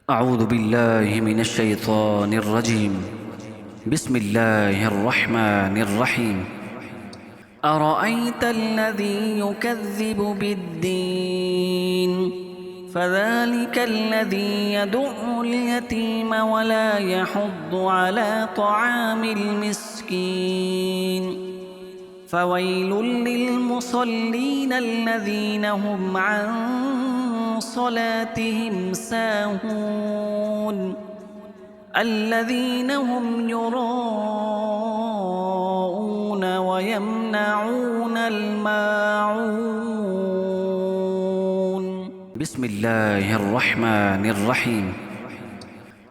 أعوذ بالله من الشيطان الرجيم. بسم الله الرحمن الرحيم. أرأيت الذي يكذب بالدين فذلك الذي يدع اليتيم ولا يحض على طعام المسكين فويل للمصلين الذين هم عن صلاتهم ساهون الذين هم يراءون ويمنعون الماعون. بسم الله الرحمن الرحيم.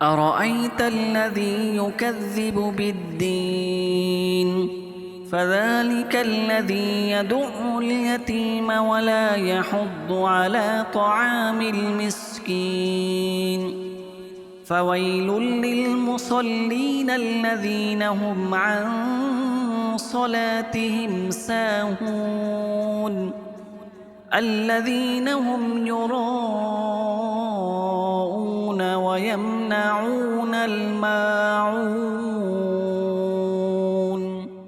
أرأيت الذي يكذب بالدين فذلك الذي يدع اليتيم ولا يحض على طعام المسكين فويل للمصلين الذين هم عن صلاتهم ساهون الذين هم يراءون ويمنعون الماعون.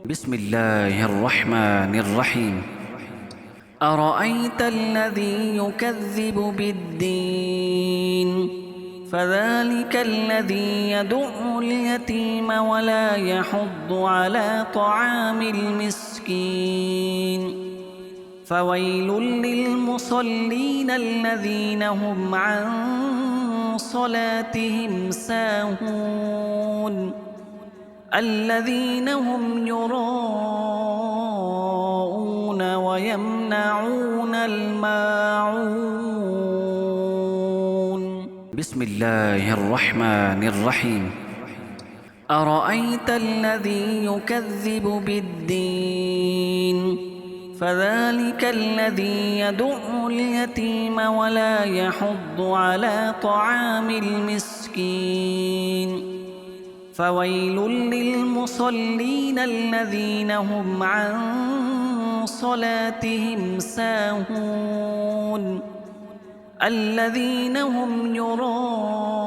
بسم الله الرحمن الرحيم. أرأيت الذي يكذب بالدين فذلك الذي يدع اليتيم ولا يحض على طعام المسكين فويل للمصلين الذين هم عن صلاتهم ساهون الذين هم يراءون ويمنعون الماعون. بسم الله الرحمن الرحيم. أرأيت الذي يكذب بالدين فذلك الذي يدع اليتيم ولا يحض على طعام المسكين فويل للمصلين الذين هم عن صلاتهم ساهون الذين هم يراءون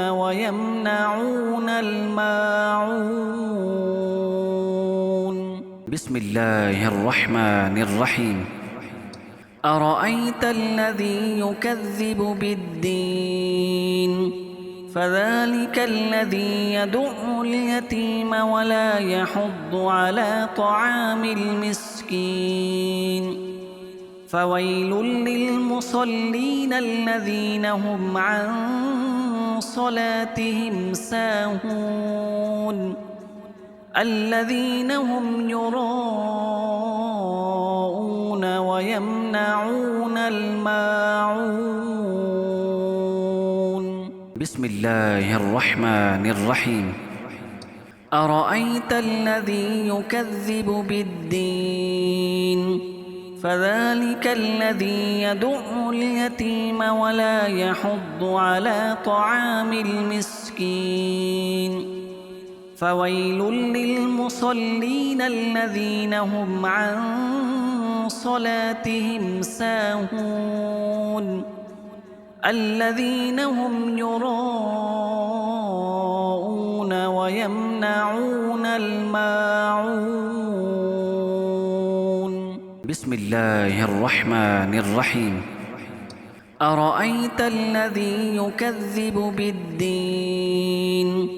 ويمنعون الماعون. بسم الله الرحمن الرحيم. أرأيت الذي يكذب بالدين فذلك الذي يدع اليتيم ولا يحض على طعام المسكين فويل للمصلين الذين هم عن صلاتهم ساهون الذين هم يراءون ويمنعون الماعون. بسم الله الرحمن الرحيم. أرأيت الذي يكذب بالدين فذلك الذي يدع اليتيم ولا يحض على طعام المسكين فويل للمصلين الذين هم عن صلاتهم ساهون الذين هم يراءون ويمنعون الماعون. بسم الله الرحمن الرحيم. أرأيت الذي يكذب بالدين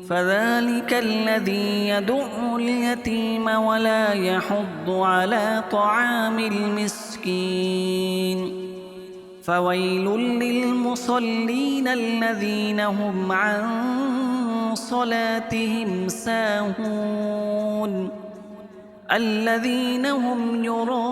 فذلك الذي يدع اليتيم ولا يحض على طعام المسكين فويل للمصلين الذين هم عن صلاتهم ساهون الذين هم يراءون